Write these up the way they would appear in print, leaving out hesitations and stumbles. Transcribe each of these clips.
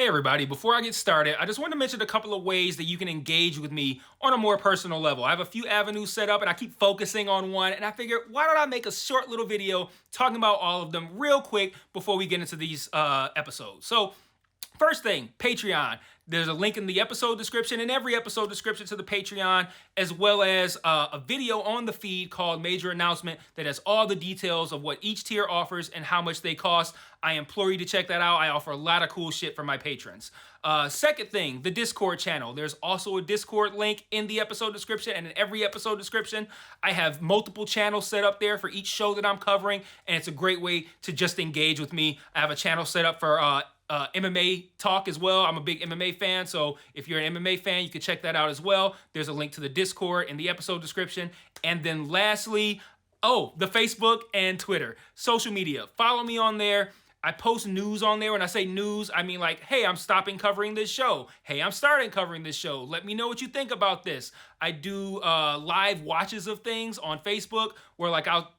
Hey everybody, before I get started, I just want to mention a couple of ways that you can engage with me on a more personal level. I have a few avenues set up and I keep focusing on one, and I figured why don't I make a short little video talking about all of them real quick before we get into these episodes. So first thing, Patreon. There's a link in the episode description and every episode description to the Patreon, as well as a video on the feed called Major Announcement that has all the details of what each tier offers and how much they cost. I implore you to check that out. I offer a lot of cool shit for my patrons. Second thing, the Discord channel. There's also a Discord link in the episode description and in every episode description. I have multiple channels set up there for each show that I'm covering, and it's a great way to just engage with me. I have a channel set up for MMA talk as well. I'm a big MMA fan, so if you're an MMA fan, you can check that out as well. There's a link to the Discord in the episode description. And then lastly, the Facebook and Twitter. Social media. Follow me on there. I post news on there. When I say news, I mean like, hey, I'm stopping covering this show. Hey, I'm starting covering this show. Let me know what you think about this. I do live watches of things on Facebook where like I'll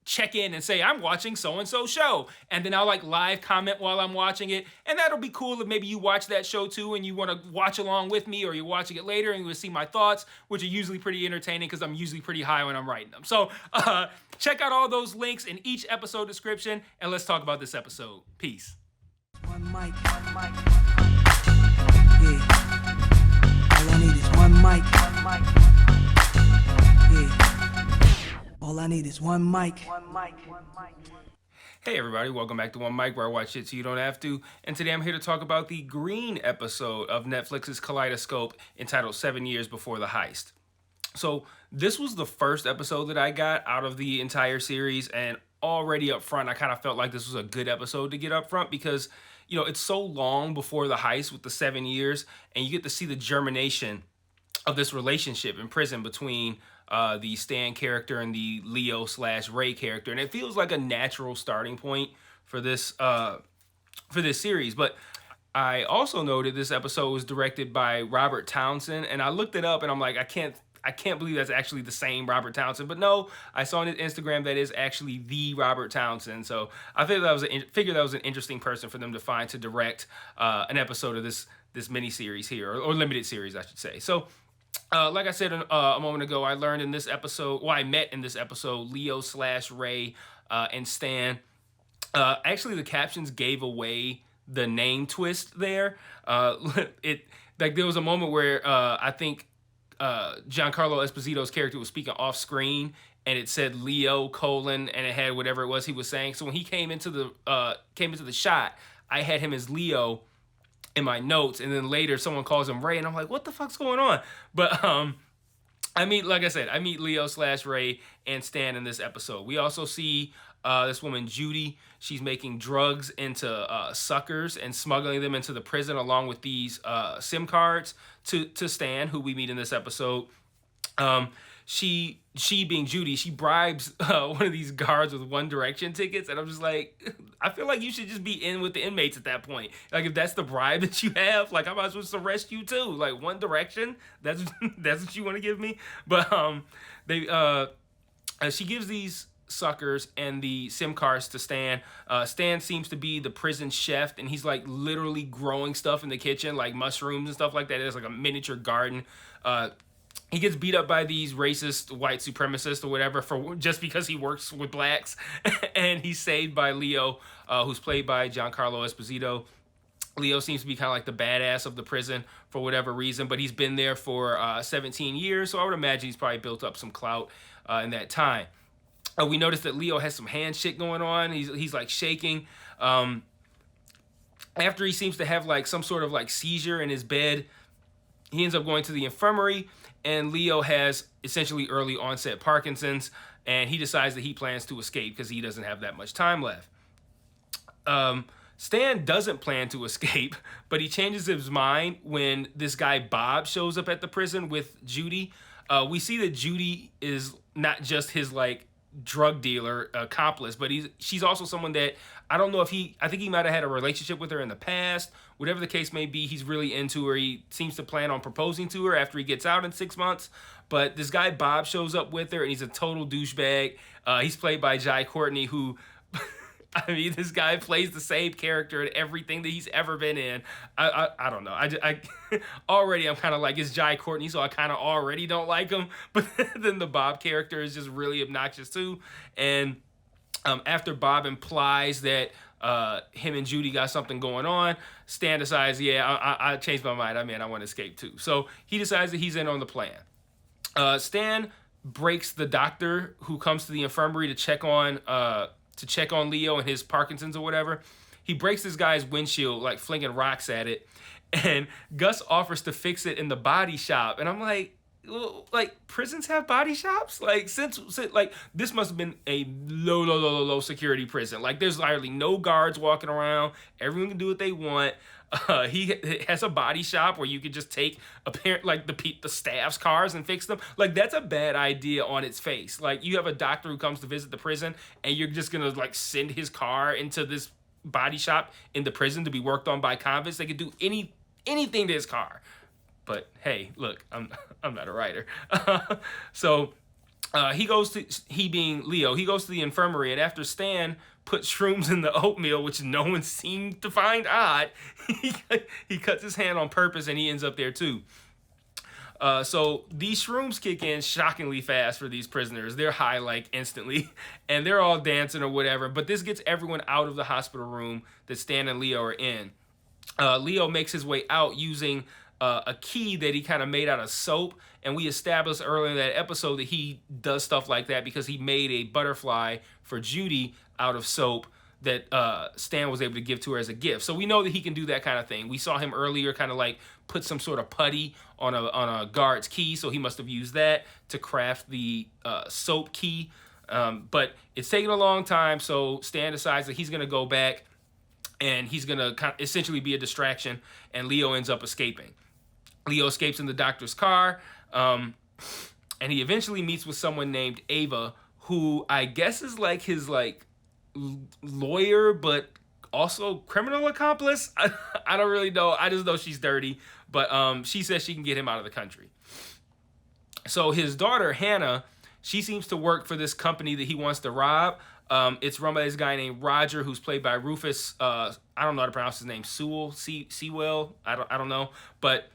check in and say I'm watching so-and-so show, and then I'll like live comment while I'm watching it, and that'll be cool if maybe you watch that show too and you want to watch along with me, or you're watching it later and you will see my thoughts, which are usually pretty entertaining because I'm usually pretty high when I'm writing them. So check out all those links in each episode description, and let's talk about this episode. Peace. One mic, one mic. Yeah. All I need is one mic. One mic. Yeah. All I need is one mic. One mic. One mic. Hey everybody, welcome back to One Mic, where I watch shit so you don't have to. And today I'm here to talk about the green episode of Netflix's Kaleidoscope entitled 7 Years Before the Heist. So this was the first episode that I got out of the entire series, and already up front I kind of felt like this was a good episode to get up front because, you know, it's so long before the heist with the 7 years, and you get to see the germination of this relationship in prison between the Stan character and the Leo/Ray character, and it feels like a natural starting point for this series. But I also noted this episode was directed by Robert Townsend, and I looked it up, and I'm like, I can't believe that's actually the same Robert Townsend. But no, I saw on his Instagram that is actually the Robert Townsend. So I figured that was an interesting person for them to find to direct an episode of this mini-series here, or limited series, I should say. So like I said a moment ago, I met in this episode Leo/Ray and Stan. Actually, the captions gave away the name twist there. There was a moment where I think Giancarlo Esposito's character was speaking off screen, and it said Leo : and it had whatever it was he was saying. So when he came into the shot, I had him as Leo in my notes, and then later someone calls him Ray, and I'm like, what the fuck's going on? But I meet Leo/Ray and Stan in this episode. We also see this woman Judy. She's making drugs into suckers and smuggling them into the prison along with these SIM cards to Stan, who we meet in this episode. She being Judy, she bribes one of these guards with One Direction tickets, and I'm just like, I feel like you should just be in with the inmates at that point. Like, if that's the bribe that you have, like, I might as well just arrest you too. Like, One Direction, that's what you want to give me. But she gives these suckers and the SIM cards to Stan. Stan seems to be the prison chef, and he's like literally growing stuff in the kitchen, like mushrooms and stuff like that. It's like a miniature garden. He gets beat up by these racist white supremacists or whatever just because he works with blacks. And he's saved by Leo, who's played by Giancarlo Esposito. Leo seems to be kind of like the badass of the prison for whatever reason, but he's been there for 17 years, so I would imagine he's probably built up some clout in that time. We noticed that Leo has some hand shit going on. He's like shaking. After he seems to have like some sort of like seizure in his bed, he ends up going to the infirmary, and Leo has essentially early onset Parkinson's, and he decides that he plans to escape because he doesn't have that much time left. Stan doesn't plan to escape, but he changes his mind when this guy Bob shows up at the prison with Judy. We see that Judy is not just his like drug dealer accomplice, but she's also someone that I don't know if I think he might have had a relationship with her in the past. Whatever the case may be, he's really into her. He seems to plan on proposing to her after he gets out in 6 months. But this guy Bob shows up with her, and he's a total douchebag. He's played by Jai Courtney, who I mean, this guy plays the same character in everything that he's ever been in. I don't know. I already I'm kind of like, it's Jai Courtney, so I kind of already don't like him. But then the Bob character is just really obnoxious too. And after Bob implies that him and Judy got something going on, Stan decides, I changed my mind. I want to escape too. So he decides that he's in on the plan. Stan breaks the doctor who comes to the infirmary to check on Leo and his Parkinson's or whatever. He breaks this guy's windshield, like flinging rocks at it, and Gus offers to fix it in the body shop. And I'm like, well, like, prisons have body shops? Like, since like, this must have been a low security prison. Like, there's literally no guards walking around. Everyone can do what they want. He has a body shop where you could just take the staff's cars and fix them. Like, that's a bad idea on its face. Like, you have a doctor who comes to visit the prison, and you're just gonna like send his car into this body shop in the prison to be worked on by convicts. They could do anything to his car. But hey, look, I'm not a writer. So he being Leo, he goes to the infirmary, and after Stan puts shrooms in the oatmeal, which no one seemed to find odd, he cuts his hand on purpose, and he ends up there too. So these shrooms kick in shockingly fast for these prisoners. They're high like instantly, and they're all dancing or whatever. But this gets everyone out of the hospital room that Stan and Leo are in. Leo makes his way out using a key that he kind of made out of soap, and we established earlier in that episode that he does stuff like that because he made a butterfly for Judy out of soap that Stan was able to give to her as a gift. So we know that he can do that kind of thing. We saw him earlier kind of like put some sort of putty on a guard's key, so he must have used that to craft the soap key. But it's taken a long time, so Stan decides that he's going to go back and he's going to kind of essentially be a distraction, and Leo ends up escaping. Leo escapes in the doctor's car, and he eventually meets with someone named Ava, who I guess is like his like lawyer, but also criminal accomplice. I don't really know. I just know she's dirty, but she says she can get him out of the country. So his daughter, Hannah, she seems to work for this company that he wants to rob. It's run by this guy named Roger, who's played by Rufus. I don't know how to pronounce his name. Sewell. I don't know, but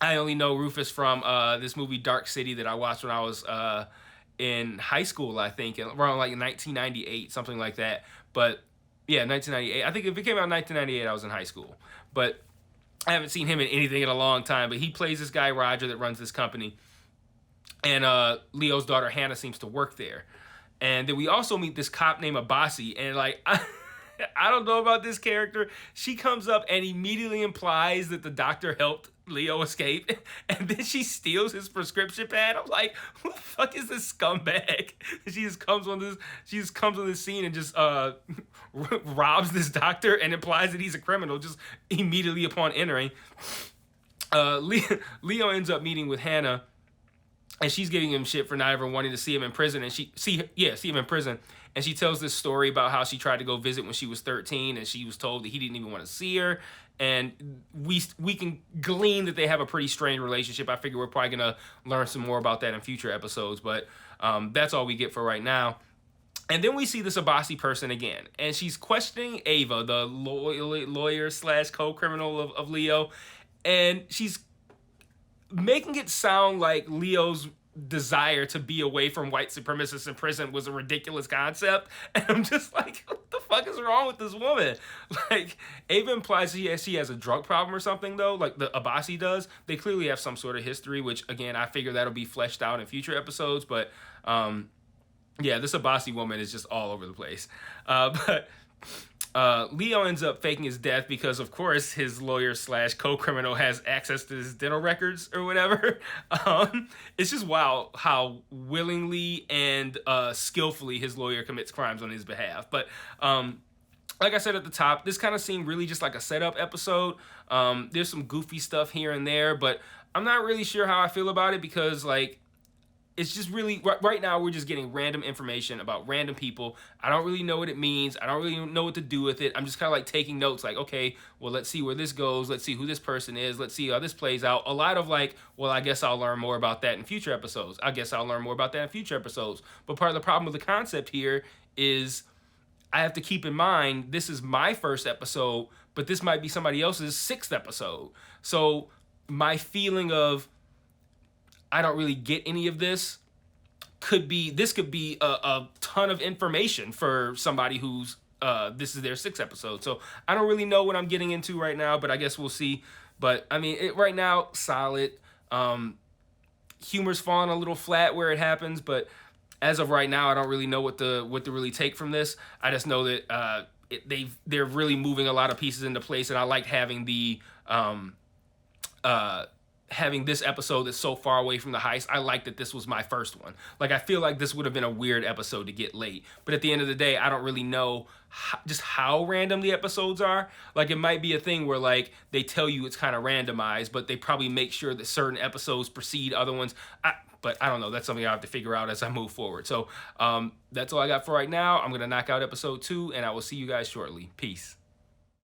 I only know Rufus from this movie Dark City that I watched when I was in high school, I think, around like 1998, something like that. But yeah, 1998. I think if it came out in 1998, I was in high school. But I haven't seen him in anything in a long time. But he plays this guy Roger that runs this company, and Leo's daughter Hannah seems to work there. And then we also meet this cop named Abbasi, and like I don't know about this character. She comes up and immediately implies that the doctor helped Leo escape, and then she steals his prescription pad. I'm like, who the fuck is this scumbag? She just comes on this scene and just robs this doctor and implies that he's a criminal just immediately upon entering. Leo ends up meeting with Hannah, and she's giving him shit for not ever wanting to see him in prison. And see him in prison. And she tells this story about how she tried to go visit when she was 13, and she was told that he didn't even want to see her. And we can glean that they have a pretty strained relationship. I figure we're probably gonna learn some more about that in future episodes, but that's all we get for right now. And then we see this Abbasi person again, and she's questioning Ava, the lawyer / co-criminal of Leo, and she's making it sound like Leo's desire to be away from white supremacists in prison was a ridiculous concept. And I'm just like, what the fuck is wrong with this woman? Like, Ava implies she has a drug problem or something, though, like the Abbasi does. They clearly have some sort of history, which, again, I figure that'll be fleshed out in future episodes. But, yeah, this Abbasi woman is just all over the place. But Leo ends up faking his death because, of course, his lawyer / co-criminal has access to his dental records or whatever. It's just wild how willingly and skillfully his lawyer commits crimes on his behalf. But like I said at the top, this kind of seemed really just like a setup episode. There's some goofy stuff here and there, but I'm not really sure how I feel about it because, like, it's just really, right now, we're just getting random information about random people. I don't really know what it means. I don't really know what to do with it. I'm just kind of like taking notes like, okay, well, let's see where this goes. Let's see who this person is. Let's see how this plays out. A lot of like, well, I guess I'll learn more about that in future episodes. But part of the problem with the concept here is I have to keep in mind this is my first episode, but this might be somebody else's 6th episode. So my feeling of I don't really get any of this could be a ton of information for somebody who's this is their 6th episode. So I don't really know what I'm getting into right now, but I guess we'll see. But I mean, right now, solid. Humor's falling a little flat where it happens, but as of right now, I don't really know what to really take from this. I just know that they're really moving a lot of pieces into place, and I like having the having this episode that's so far away from the heist. I like that this was my first one. Like, I feel like this would have been a weird episode to get late, but at the end of the day, I don't really know just how random the episodes are. Like, it might be a thing where like they tell you it's kind of randomized, but they probably make sure that certain episodes precede other ones. But I don't know. That's something I have to figure out as I move forward. So that's all I got for right now. I'm gonna knock out episode 2, and I will see you guys shortly. Peace.